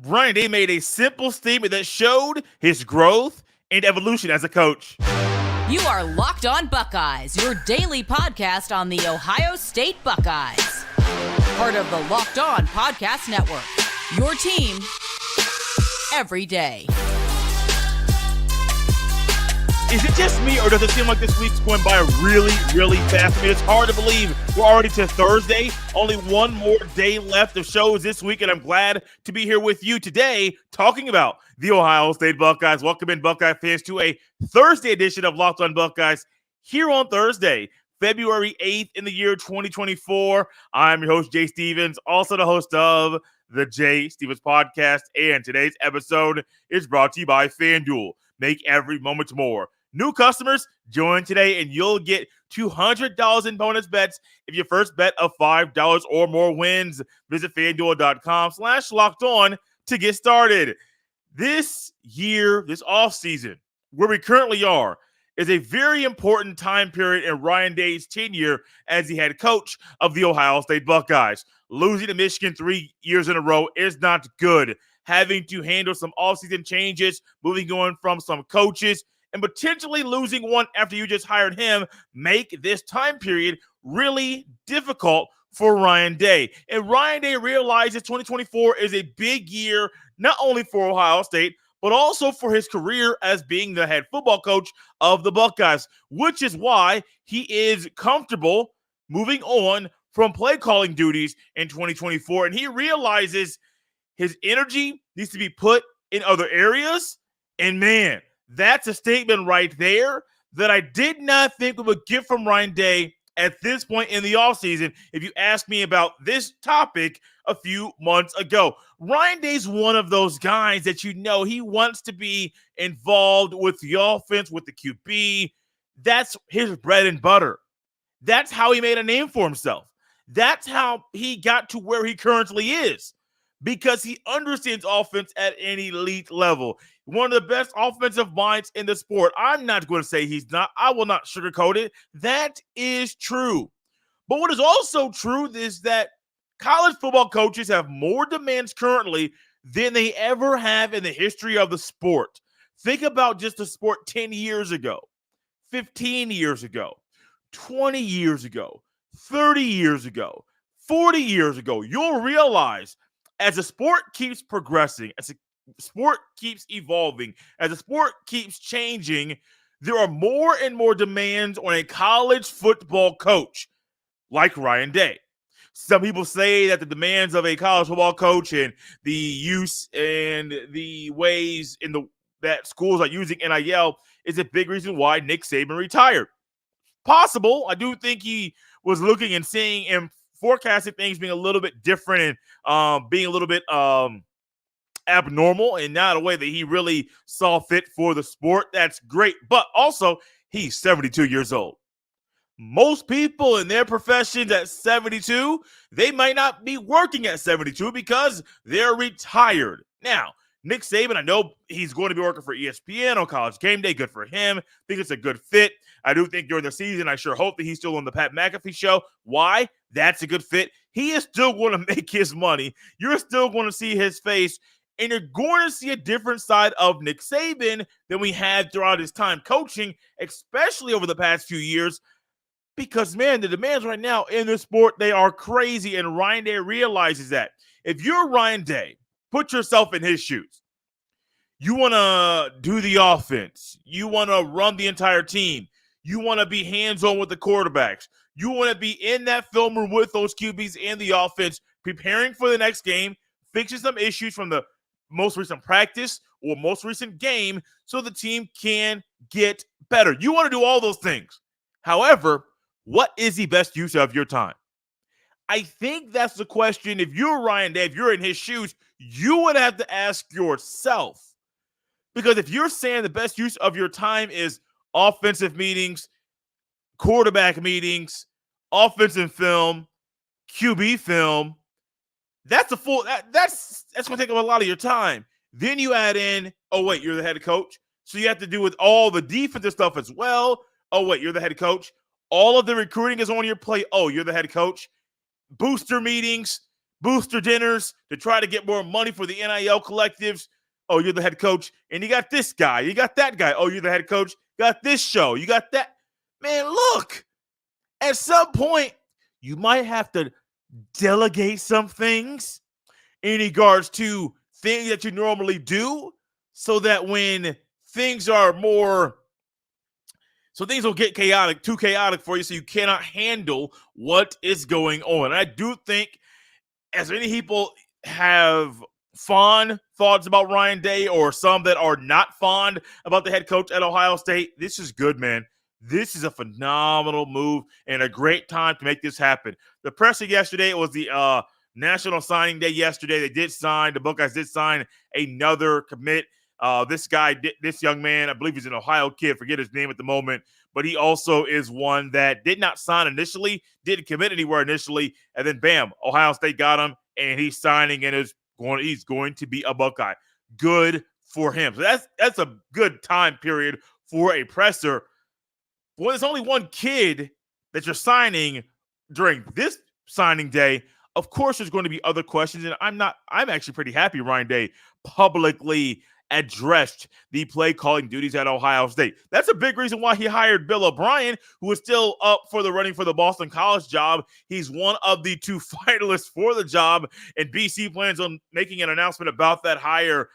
Ryan Day made a simple statement that showed his growth and evolution as a coach. You are Locked On Buckeyes, your daily podcast on the Ohio State Buckeyes. Part of the Locked On Podcast Network, your team every day. Is it just me, or does it seem like this week's going by really, really fast? I mean, it's hard to believe we're already to Thursday. Only one more day left of shows this week, and I'm glad to be here with you today talking about the Ohio State Buckeyes. Welcome in, Buckeye fans, to a Thursday edition of Locked On Buckeyes here on Thursday, February 8th in the year 2024. I'm your host, Jay Stevens, also the host of the Jay Stevens Podcast, and today's episode is brought to you by FanDuel. Make every moment more. New customers, join today and you'll get $200 in bonus bets if your first bet of $5 or more wins. Visit FanDuel.com/locked-on to get started. This year, this offseason, where we currently are, is a very important time period in Ryan Day's tenure as the head coach of the Ohio State Buckeyes. Losing to Michigan 3 years in a row is not good. Having to handle some offseason changes, moving on from some coaches, and potentially losing one after you just hired him make this time period really difficult for Ryan Day. And Ryan Day realizes 2024 is a big year, not only for Ohio State, but also for his career as being the head football coach of the Buckeyes, which is why he is comfortable moving on from play calling duties in 2024. And he realizes his energy needs to be put in other areas. And man, that's a statement right there that I did not think we would get from Ryan Day at this point in the offseason if you asked me about this topic a few months ago. Ryan Day's one of those guys that he wants to be involved with the offense, with the QB. That's his bread and butter. That's how he made a name for himself. That's how he got to where he currently is, because he understands offense at an elite level. One of the best offensive minds in the sport. I'm not going to say he's not. I will not sugarcoat it. That is true. But what is also true is that college football coaches have more demands currently than they ever have in the history of the sport. Think about just the sport 10 years ago, 15 years ago, 20 years ago, 30 years ago, 40 years ago. You'll realize as the sport keeps progressing, as the sport keeps evolving, as the sport keeps changing, there are more and more demands on a college football coach like Ryan Day. Some people say that the demands of a college football coach and the use and the ways that schools are using NIL is a big reason why Nick Saban retired. Possible. I do think he was looking and seeing and forecasting things being a little bit different and being a little bit abnormal and not a way that he really saw fit for the sport. That's great. But also, he's 72 years old. Most people in their professions at 72, they might not be working at 72 because they're retired. Now, Nick Saban, I know he's going to be working for ESPN on College Game Day. Good for him. I think it's a good fit. I do think during the season, I sure hope that he's still on the Pat McAfee show. Why? That's a good fit. He is still going to make his money. You're still going to see his face, and you're going to see a different side of Nick Saban than we had throughout his time coaching, especially over the past few years. Because, man, the demands right now in this sport, they are crazy, and Ryan Day realizes that. If you're Ryan Day, put yourself in his shoes. You want to do the offense. You want to run the entire team. You want to be hands-on with the quarterbacks. You want to be in that film room with those QBs and the offense, preparing for the next game, fixing some issues from the most recent practice or most recent game so the team can get better. You want to do all those things. However, what is the best use of your time? I think that's the question. If you're Ryan Day, if you're in his shoes, you would have to ask yourself. Because if you're saying the best use of your time is offensive meetings, quarterback meetings, offensive film, QB film, that's that's going to take up a lot of your time. Then you add in, oh, wait, you're the head coach. So you have to do with all the defensive stuff as well. Oh, wait, you're the head coach. All of the recruiting is on your plate. Oh, you're the head coach. Booster meetings, booster dinners to try to get more money for the NIL collectives. Oh, you're the head coach, and you got this guy. You got that guy. Oh, you're the head coach. Got this show. You got that. Man, look, at some point, you might have to delegate some things in regards to things that you normally do so that when things are more so things will get too chaotic for you, so you cannot handle what is going on. And I do think, as many people have fond thoughts about Ryan Day, or some that are not fond about the head coach at Ohio State, this is good, man. This is a phenomenal move and a great time to make this happen. The presser yesterday, it was the National Signing Day yesterday. The Buckeyes did sign another commit. This young man, I believe he's an Ohio kid, forget his name at the moment, but he also is one that did not sign initially, didn't commit anywhere initially, and then bam, Ohio State got him, and he's signing and he's going to be a Buckeye. Good for him. So that's a good time period for a presser. Well, there's only one kid that you're signing during this signing day. Of course, there's going to be other questions, and I'm actually pretty happy Ryan Day publicly addressed the play calling duties at Ohio State. That's a big reason why he hired Bill O'Brien, who is still up for the running for the Boston College job. He's one of the two finalists for the job, and BC plans on making an announcement about that hire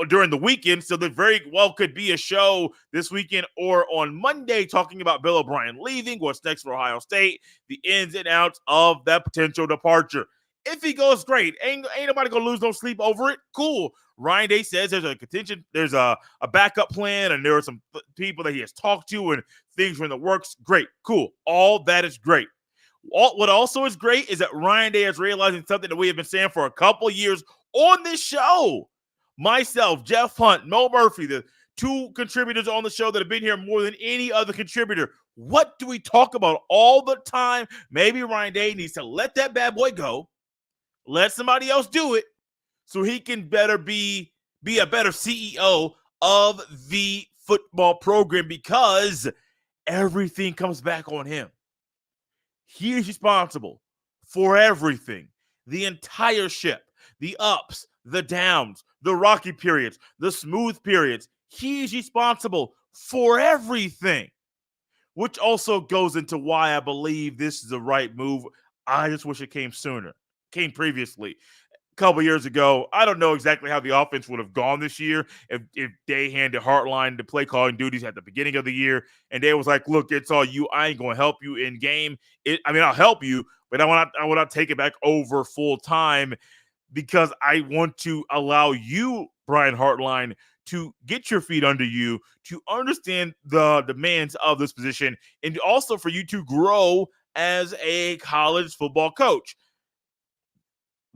during the weekend. So there very well could be a show this weekend or on Monday talking about Bill O'Brien leaving, what's next for Ohio State, the ins and outs of that potential departure. If he goes, great. Ain't nobody gonna lose no sleep over it. Cool. Ryan Day says there's a backup plan, and there are some people that he has talked to, and things are in the works. Great, cool. All that is great. What also is great is that Ryan Day is realizing something that we have been saying for a couple years on this show. Myself, Jeff Hunt, Mo Murphy, the two contributors on the show that have been here more than any other contributor. What do we talk about all the time? Maybe Ryan Day needs to let that bad boy go, let somebody else do it, so he can be a better CEO of the football program, because everything comes back on him. He is responsible for everything, the entire ship, the ups, the downs, the rocky periods, the smooth periods. He's responsible for everything, which also goes into why I believe this is the right move. I just wish it came previously. A couple years ago, I don't know exactly how the offense would have gone this year if they handed Hartline the play calling duties at the beginning of the year, and they was like, look, it's all you. I ain't going to help you in game. I'll help you, but I want to take it back over full time, because I want to allow you, Brian Hartline, to get your feet under you, to understand the demands of this position, and also for you to grow as a college football coach.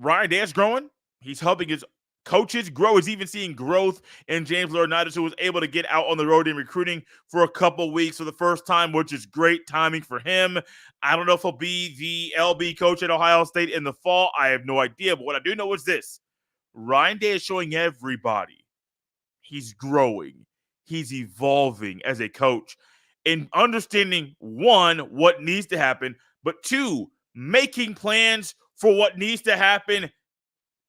Ryan Day is growing. He's helping his coaches grow. He's even seeing growth in James Laurinaitis, who was able to get out on the road in recruiting for a couple weeks for the first time, which is great timing for him. I don't know if he'll be the LB coach at Ohio State in the fall. I have no idea. But what I do know is this. Ryan Day is showing everybody he's growing. He's evolving as a coach and understanding, one, what needs to happen, but two, making plans for what needs to happen,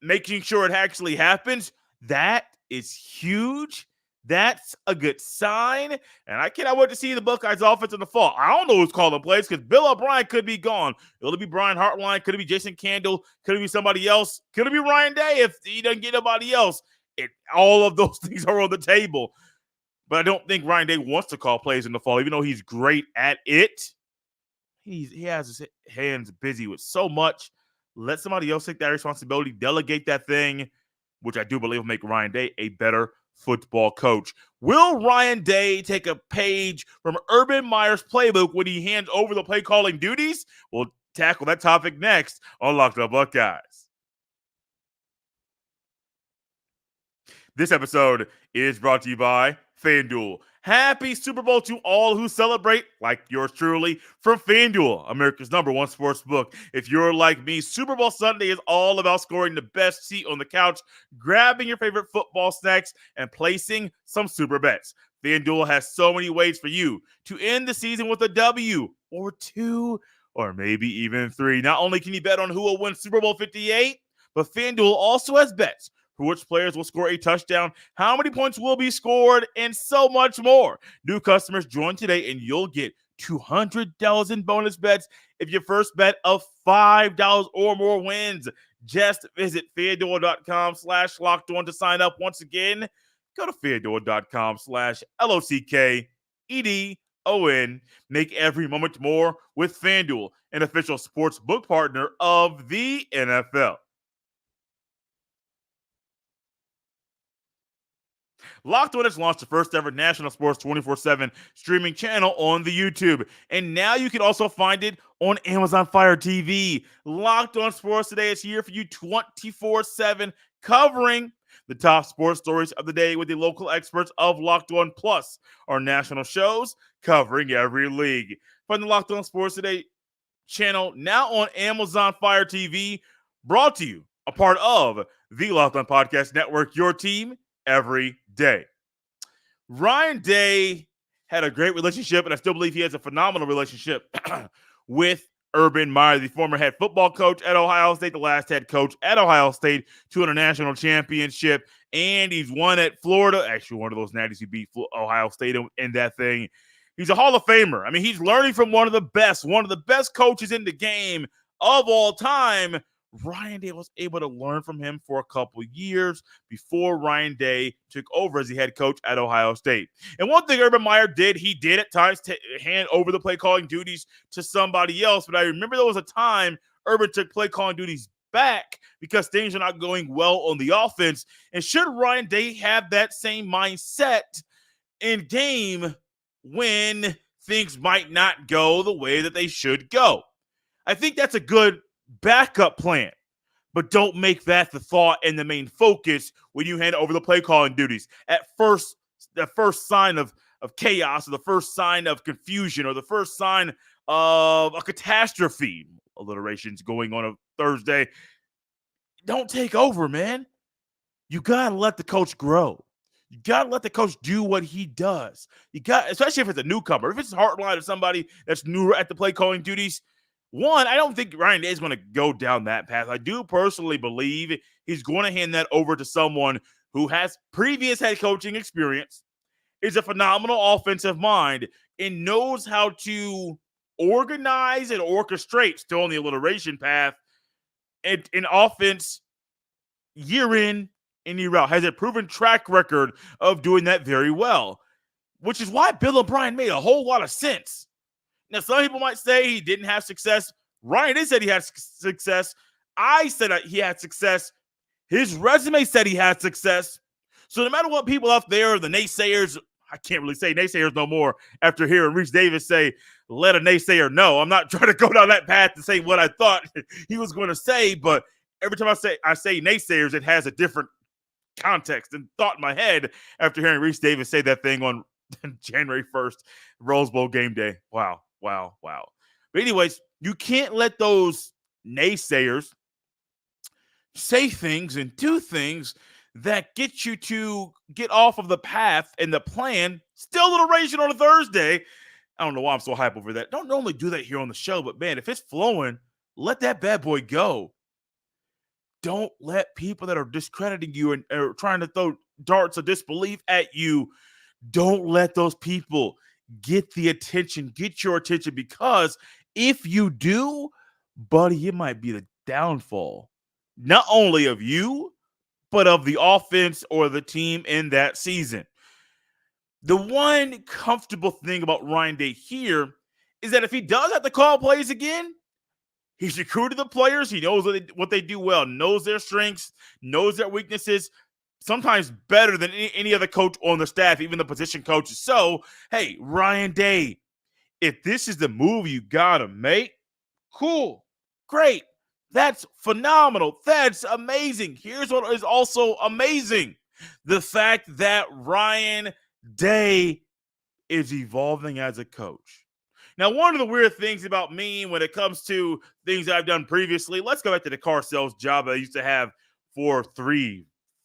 making sure it actually happens. That is huge. That's a good sign. And I cannot wait to see the Buckeyes offense in the fall. I don't know who's calling plays, because Bill O'Brien could be gone. It'll be Brian Hartline. Could it be Jason Candle? Could it be somebody else? Could it be Ryan Day if he doesn't get nobody else? All of those things are on the table. But I don't think Ryan Day wants to call plays in the fall, even though he's great at it. He has his hands busy with so much. Let somebody else take that responsibility, delegate that thing, which I do believe will make Ryan Day a better football coach. Will Ryan Day take a page from Urban Meyer's playbook when he hands over the play calling duties? We'll tackle that topic next on Locked Up Buckeyes. This episode is brought to you by FanDuel. Happy Super Bowl to all who celebrate, like yours truly, from FanDuel, America's #1 sports book. If you're like me, Super Bowl Sunday is all about scoring the best seat on the couch, grabbing your favorite football snacks, and placing some super bets. FanDuel has so many ways for you to end the season with a W or two, or maybe even 3. Not only can you bet on who will win Super Bowl 58, but FanDuel also has bets for which players will score a touchdown, how many points will be scored, and so much more. New customers join today and you'll get $200 in bonus bets if your first bet of $5 or more wins. Just visit FanDuel.com/LockedOn to sign up. Once again, go to FanDuel.com/LOCKEDON. Make every moment more with FanDuel, an official sports book partner of the NFL. Locked On has launched the first ever national sports 24/7 streaming channel on the YouTube. And now you can also find it on Amazon Fire TV. Locked On Sports Today is here for you 24/7, covering the top sports stories of the day with the local experts of Locked On Plus, our national shows covering every league. Find the Locked On Sports Today channel now on Amazon Fire TV, brought to you a part of the Locked On Podcast Network, your team every day. Ryan Day had a great relationship, and I still believe he has a phenomenal relationship with Urban Meyer, the former head football coach at Ohio State, the last head coach at Ohio State to win a national championship, and he's won at Florida. Actually, one of those natties who beat Ohio State in that thing. He's a Hall of Famer. I mean, he's learning from one of the best coaches in the game of all time. Ryan Day was able to learn from him for a couple years before Ryan Day took over as the head coach at Ohio State. And one thing Urban Meyer did, he did at times hand over the play calling duties to somebody else. But I remember there was a time Urban took play calling duties back because things are not going well on the offense. And should Ryan Day have that same mindset in game when things might not go the way that they should go? I think that's a good backup plan, but don't make that the thought and the main focus when you hand over the play calling duties. At first, the first sign of chaos, or the first sign of confusion, or the first sign of a catastrophe, alliterations going on a Thursday, don't take over, man. You got to let the coach grow. You got to let the coach do what he does. Especially if it's a newcomer. If it's Heartline or somebody that's new at the play calling duties, one, I don't think Ryan Day is going to go down that path. I do personally believe he's going to hand that over to someone who has previous head coaching experience, is a phenomenal offensive mind, and knows how to organize and orchestrate, still on the alliteration path, an offense year in and year out. Has a proven track record of doing that very well, which is why Bill O'Brien made a whole lot of sense. Now, some people might say he didn't have success. Ryan did said he had success. I said he had success. His resume said he had success. So no matter what people out there, the naysayers, I can't really say naysayers no more after hearing Reese Davis say, let a naysayer know. I'm not trying to go down that path to say what I thought he was going to say, but every time I say naysayers, it has a different context and thought in my head after hearing Reese Davis say that thing on January 1st, Rose Bowl game day. Wow. But anyways, you can't let those naysayers say things and do things that get you to get off of the path and the plan. Still alliteration on a Thursday. I don't know why I'm so hype over that. Don't normally do that here on the show, but man, if it's flowing, let that bad boy go. Don't let people that are discrediting you and are trying to throw darts of disbelief at you, don't let those people get your attention, because if you do, buddy, it might be the downfall, not only of you, but of the offense or the team in that season. The one comfortable thing about Ryan Day here is that if he does have to call plays again, he's recruited the players. He knows what they do well, knows their strengths, knows their weaknesses, sometimes better than any other coach on the staff, even the position coaches. So, hey, Ryan Day, if this is the move you got to make, cool, great. That's phenomenal. That's amazing. Here's what is also amazing. The fact that Ryan Day is evolving as a coach. Now, one of the weird things about me when it comes to things I've done previously, let's go back to the car sales job I used to have for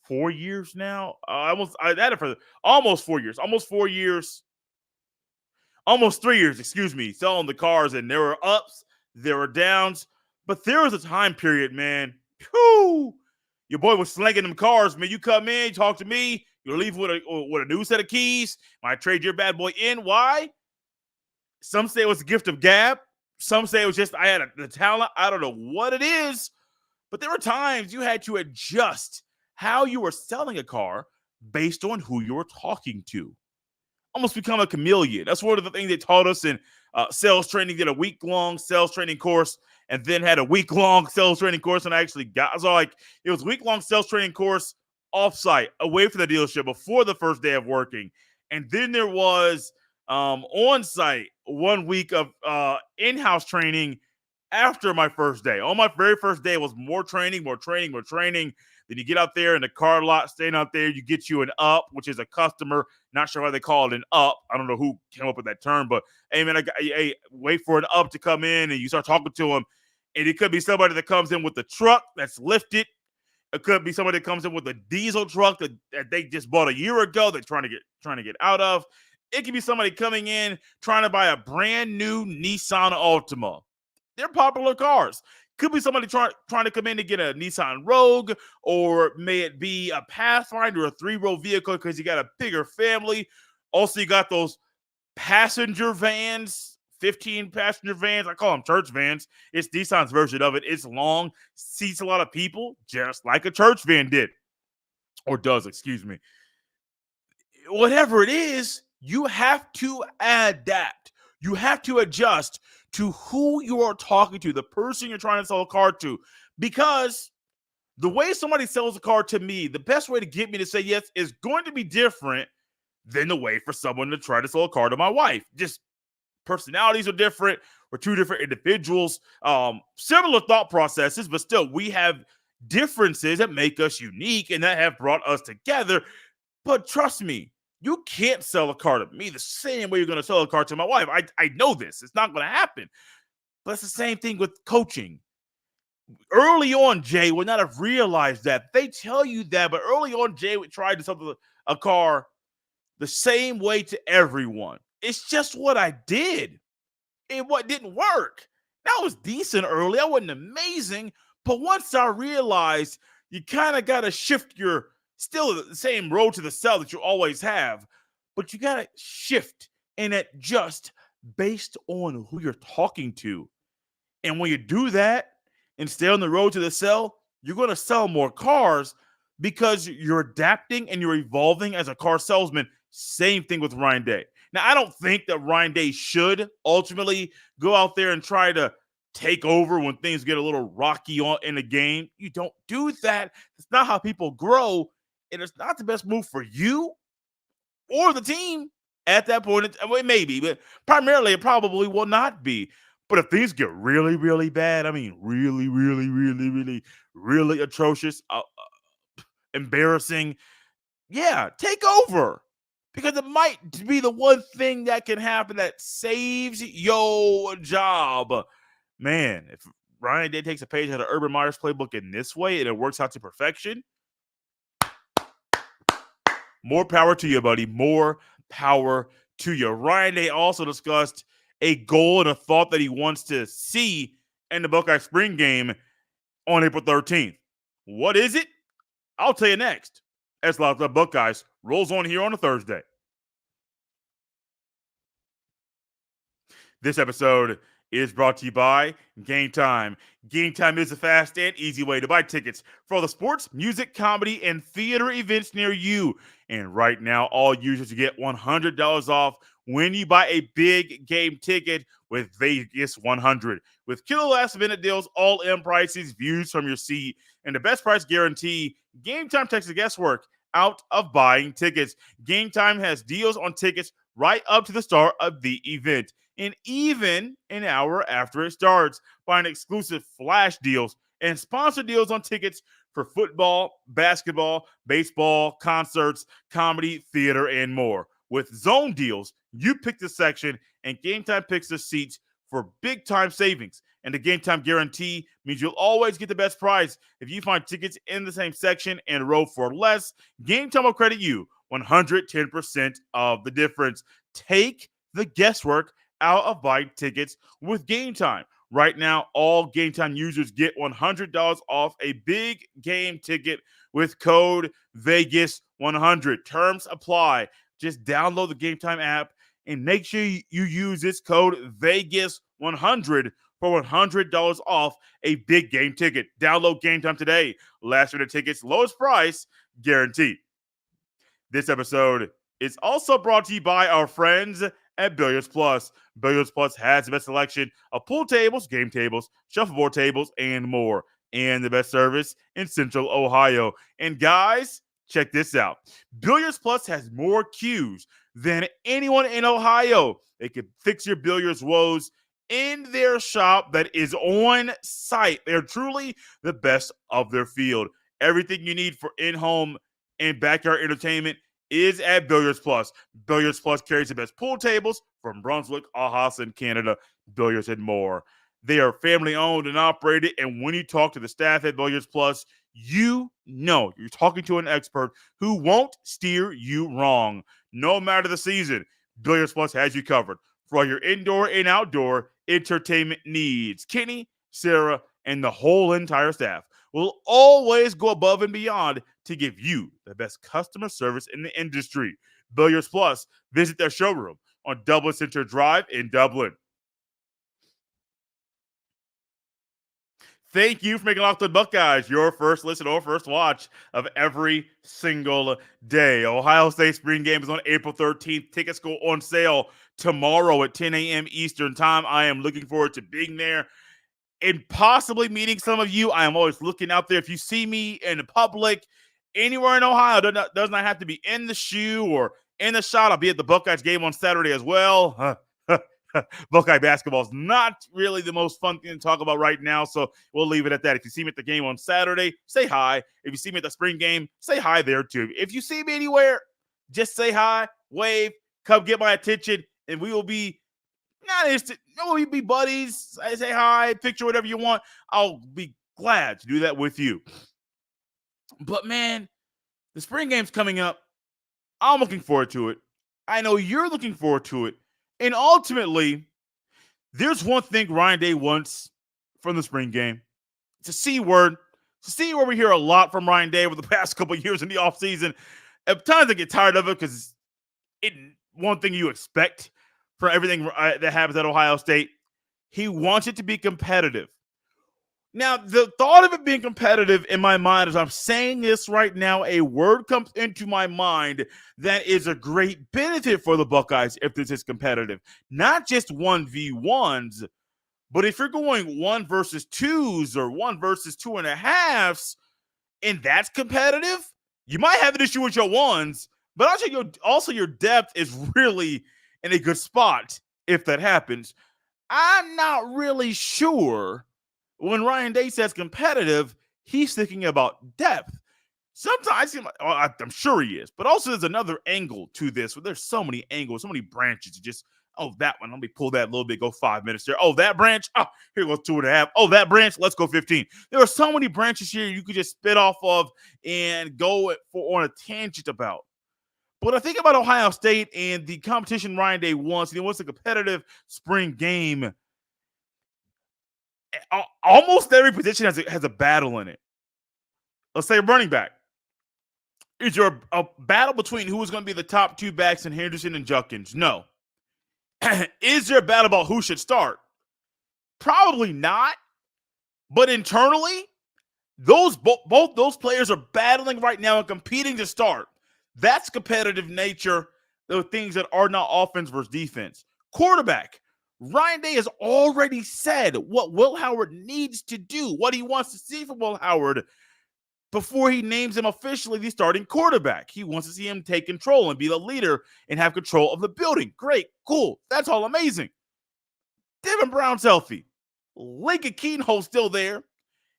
4 years now. I had it for almost 4 years. Almost 3 years, selling the cars, and there were ups, There were downs, but there was a time period, man. Whew, your boy was slinging them cars, man. You come in, you talk to me, you leave with a new set of keys. Might trade your bad boy in. Why? Some say it was a gift of gab. Some say it was just I had the talent. I don't know what it is, but there were times you had to adjust how you were selling a car based on who you were talking to. Almost become a chameleon. That's one of the things they taught us in sales training. Did a week-long sales training course and then had a week-long sales training course. And I actually got, so like, it was a week-long sales training course offsite, away from the dealership before the first day of working. And then there was on-site 1 week of in-house training after my first day. On my very first day was more training. Then you get out there in the car lot, staying out there, you get you an up, which is a customer. Not sure why they call it an up. I don't know who came up with that term, but hey, man, wait for an up to come in and you start talking to them. And it could be somebody that comes in with a truck that's lifted. It could be somebody that comes in with a diesel truck that they just bought a year ago. They're trying to get out of. It could be somebody coming in trying to buy a brand new Nissan Altima. They're popular cars. Could be somebody trying to come in to get a Nissan Rogue, or may it be a Pathfinder, a 3-row vehicle because you got a bigger family. Also, you got those passenger vans, 15-passenger vans. I call them church vans. It's Nissan's version of it. It's long, seats a lot of people, just like a church van did. Or does, excuse me. Whatever it is, you have to adapt. You have to adjust to who you are talking to, the person you're trying to sell a car to. Because the way somebody sells a car to me, the best way to get me to say yes is going to be different than the way for someone to try to sell a car to my wife. Just personalities are different. We're two different individuals, similar thought processes, but still we have differences that make us unique and that have brought us together. But trust me, you can't sell a car to me the same way you're going to sell a car to my wife. I know this. It's not going to happen. But it's the same thing with coaching. Early on, Jay would not have realized that. They tell you that, but early on, Jay would try to sell a car the same way to everyone. It's just what I did. What didn't work. That was decent early. I wasn't amazing. But once I realized you kind of got to shift your still the same road to the sell that you always have, but you got to shift and adjust based on who you're talking to. And when you do that and stay on the road to the sell, you're going to sell more cars because you're adapting and you're evolving as a car salesman. Same thing with Ryan Day. Now, I don't think that Ryan Day should ultimately go out there and try to take over when things get a little rocky in the game. You don't do that. It's not how people grow. And it's not the best move for you or the team at that point. Well, it may be, but primarily it probably will not be. But if things get really, really bad, I mean, really, really, really, really, really atrocious, embarrassing, yeah, take over. Because it might be the one thing that can happen that saves your job. Man, if Ryan Day takes a page out of Urban Meyer's playbook in this way and it works out to perfection, more power to you, buddy. More power to you. Ryan Day also discussed a goal and a thought that he wants to see in the Buckeye spring game on April 13th. What is it? I'll tell you next. As Locked Up Buckeyes rolls on here on a Thursday. This episode is brought to you by Gametime. Gametime is a fast and easy way to buy tickets for all the sports, music, comedy, and theater events near you. And right now, all users get $100 off when you buy a big game ticket with Vegas 100. With killer last-minute deals, all-in prices, views from your seat, and the best price guarantee, Gametime takes the guesswork out of buying tickets. Gametime has deals on tickets right up to the start of the event, and even an hour after it starts. Find exclusive flash deals and sponsor deals on tickets for football, basketball, baseball, concerts, comedy, theater, and more. With zone deals, you pick the section and Gametime picks the seats for big-time savings. And the Gametime guarantee means you'll always get the best price. If you find tickets in the same section and row for less, Gametime will credit you 110% of the difference. Take the guesswork out of buying tickets with Gametime. Right now, all Gametime users get $100 off a big game ticket with code Vegas100. Terms apply. Just download the Gametime app and make sure you use this code Vegas100 for $100 off a big game ticket. Download Gametime today. Last minute tickets, lowest price guaranteed. This episode is also brought to you by our friends at Billiards Plus. Billiards Plus has the best selection of pool tables, game tables, shuffleboard tables, and more. And the best service in Central Ohio. And guys, check this out. Billiards Plus has more cues than anyone in Ohio. They can fix your billiards woes in their shop that is on site. They're truly the best of their field. Everything you need for in-home and backyard entertainment is at Billiards Plus. Billiards Plus carries the best pool tables from Brunswick, Ahasa, Canada, Billiards, and more. They are family owned and operated, and when you talk to the staff at Billiards Plus, you know you're talking to an expert who won't steer you wrong. No matter the season, Billiards Plus has you covered for all your indoor and outdoor entertainment needs. Kenny, Sarah, and the whole entire staff will always go above and beyond to give you the best customer service in the industry. Billiards Plus, visit their showroom on Dublin Center Drive in Dublin. Thank you for making Locked On Buckeyes your first listen or first watch of every single day. Ohio State spring game is on April 13th. Tickets go on sale tomorrow at 10 a.m. Eastern time. I am looking forward to being there and possibly meeting some of you. I am always looking out there. If you see me in the public, anywhere in Ohio, does not have to be in the shoe or in the shot. I'll be at the Buckeyes game on Saturday as well. Buckeye basketball is not really the most fun thing to talk about right now, so we'll leave it at that. If you see me at the game on Saturday, say hi. If you see me at the spring game, say hi there too. If you see me anywhere, just say hi, wave, come get my attention, and we will be not instant. No, we'll be buddies. I say hi, picture, whatever you want. I'll be glad to do that with you. But man, the spring game's coming up. I'm looking forward to it. I know you're looking forward to it. And ultimately, there's one thing Ryan Day wants from the spring game. It's a C word. It's a C word we hear a lot from Ryan Day over the past couple of years in the offseason. At times I get tired of it because it's one thing you expect from everything that happens at Ohio State. He wants it to be competitive. Now, the thought of it being competitive in my mind, as I'm saying this right now, a word comes into my mind that is a great benefit for the Buckeyes if this is competitive. Not just 1v1s, but if you're going 1 versus 2s or 1 versus 2.5s, and that's competitive, you might have an issue with your 1s, but also your depth is really in a good spot if that happens. I'm not really sure. When Ryan Day says competitive, he's thinking about depth. Sometimes, I'm sure he is, but also there's another angle to this where there's so many angles, so many branches. Just, that one, let me pull that a little bit, go 5 minutes there. That branch, here goes 2.5. That branch, let's go 15. There are so many branches here you could just spit off of and go on a tangent about. But I think about Ohio State and the competition Ryan Day wants. He wants a competitive spring game. Almost every position has a battle in it. Let's say running back. Is there a battle between who is going to be the top 2 backs in Henderson and Judkins? No. Is there a battle about who should start? Probably not. But internally, both those players are battling right now and competing to start. That's competitive nature. The things that are not offense versus defense. Quarterback. Ryan Day has already said what Will Howard needs to do, what he wants to see from Will Howard before he names him officially the starting quarterback. He wants to see him take control and be the leader and have control of the building. Great, cool. That's all amazing. Devin Brown's healthy. Lincoln Keenhol's still there.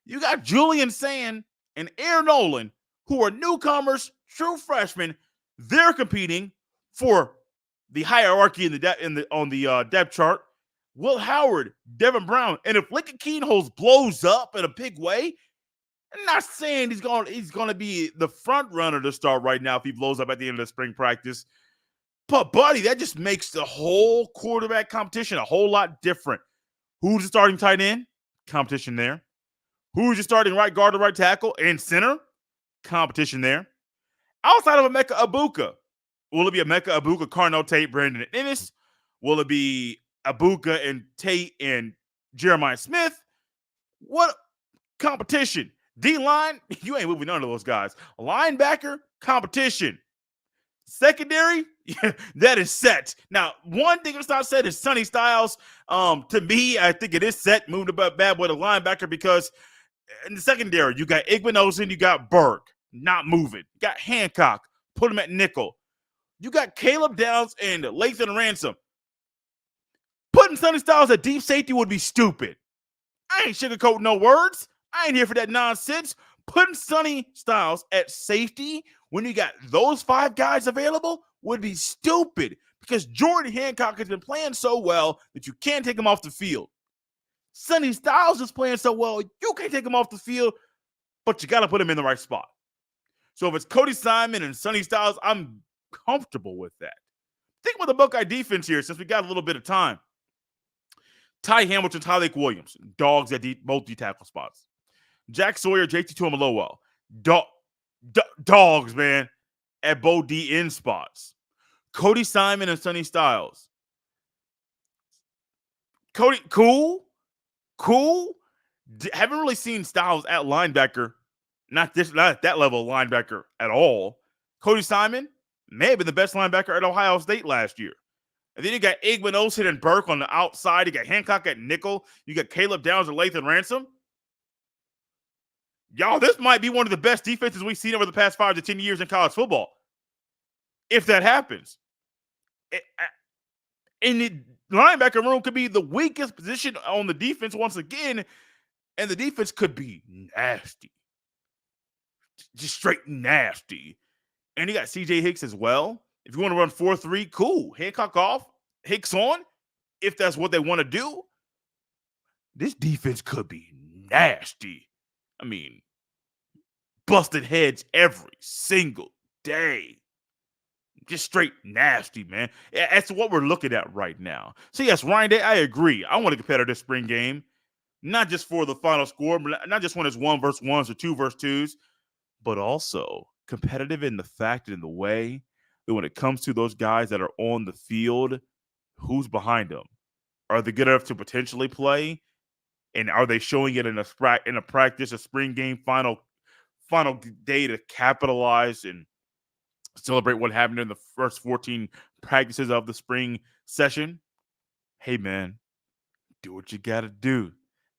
You got Julian Sand and Aaron Nolan, who are newcomers, true freshmen. They're competing for the hierarchy on the depth chart. Will Howard, Devin Brown, and if Lincoln Keenholz blows up in a big way, I'm not saying he's going to be the front runner to start right now if he blows up at the end of the spring practice. But buddy, that just makes the whole quarterback competition a whole lot different. Who's the starting tight end? Competition there. Who's your starting right guard or right tackle and center? Competition there. Outside of Emeka Ibuka, will it be Emeka Ibuka, Carnell Tate, Brandon Ennis? Will it be Ibuka and Tate and Jeremiah Smith? What competition? D-line, you ain't moving none of those guys. Linebacker, competition. Secondary, yeah, that is set. Now, one thing that's not set is Sonny Styles. To me, I think it is set. Moved about bad boy to linebacker because in the secondary, you got Igbenogson, you got Burke, not moving. You got Hancock, put him at nickel. You got Caleb Downs and Lathan Ransom. Putting Sonny Styles at deep safety would be stupid. I ain't sugarcoating no words. I ain't here for that nonsense. Putting Sonny Styles at safety when you got those 5 guys available would be stupid because Jordan Hancock has been playing so well that you can't take him off the field. Sonny Styles is playing so well, you can't take him off the field, but you got to put him in the right spot. So if it's Cody Simon and Sonny Styles, I'm comfortable with that. Think about the Buckeye defense here since we got a little bit of time. Ty Hamilton, Tyleik Williams, dogs at both D-tackle spots. Jack Sawyer, JT Tuimoloau, dogs, man, at both D-end spots. Cody Simon and Sonny Styles. Cody, cool. Haven't really seen Styles at linebacker, not at that level of linebacker at all. Cody Simon may have been the best linebacker at Ohio State last year. And then you got Igbenogson and Burke on the outside. You got Hancock at nickel. You got Caleb Downs and Lathan Ransom. Y'all, this might be one of the best defenses we've seen over the past 5 to 10 years in college football. If that happens. And the linebacker room could be the weakest position on the defense once again. And the defense could be nasty. Just straight nasty. And you got CJ Hicks as well. If you want to run 4-3, cool. Hancock off, Hicks on. If that's what they want to do, this defense could be nasty. I mean, busted heads every single day. Just straight nasty, man. That's what we're looking at right now. So, yes, Ryan Day, I agree. I want a competitive spring game, not just for the final score, not just when it's 1 versus 1s or 2 versus 2s, but also competitive in the fact and in the way that when it comes to those guys that are on the field, who's behind them? Are they good enough to potentially play? And are they showing it in a practice, a spring game, final day to capitalize and celebrate what happened in the first 14 practices of the spring session? Hey, man, do what you got to do.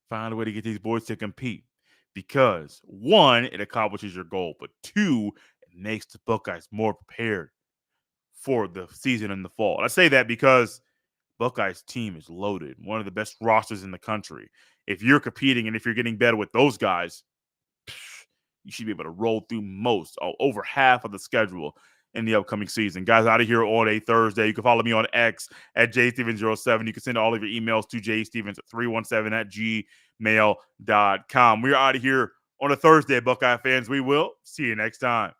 Find a way to get these boys to compete. Because, 1, it accomplishes your goal. But 2, it makes the Buckeyes more prepared for the season in the fall. And I say that because Buckeyes team is loaded. One of the best rosters in the country. If you're competing and if you're getting better with those guys, you should be able to roll through over half of the schedule in the upcoming season. Guys, out of here on a Thursday. You can follow me on X at jstevens07. You can send all of your emails to jstevens317@gmail.com. We're out of here on a Thursday, Buckeye fans. We will see you next time.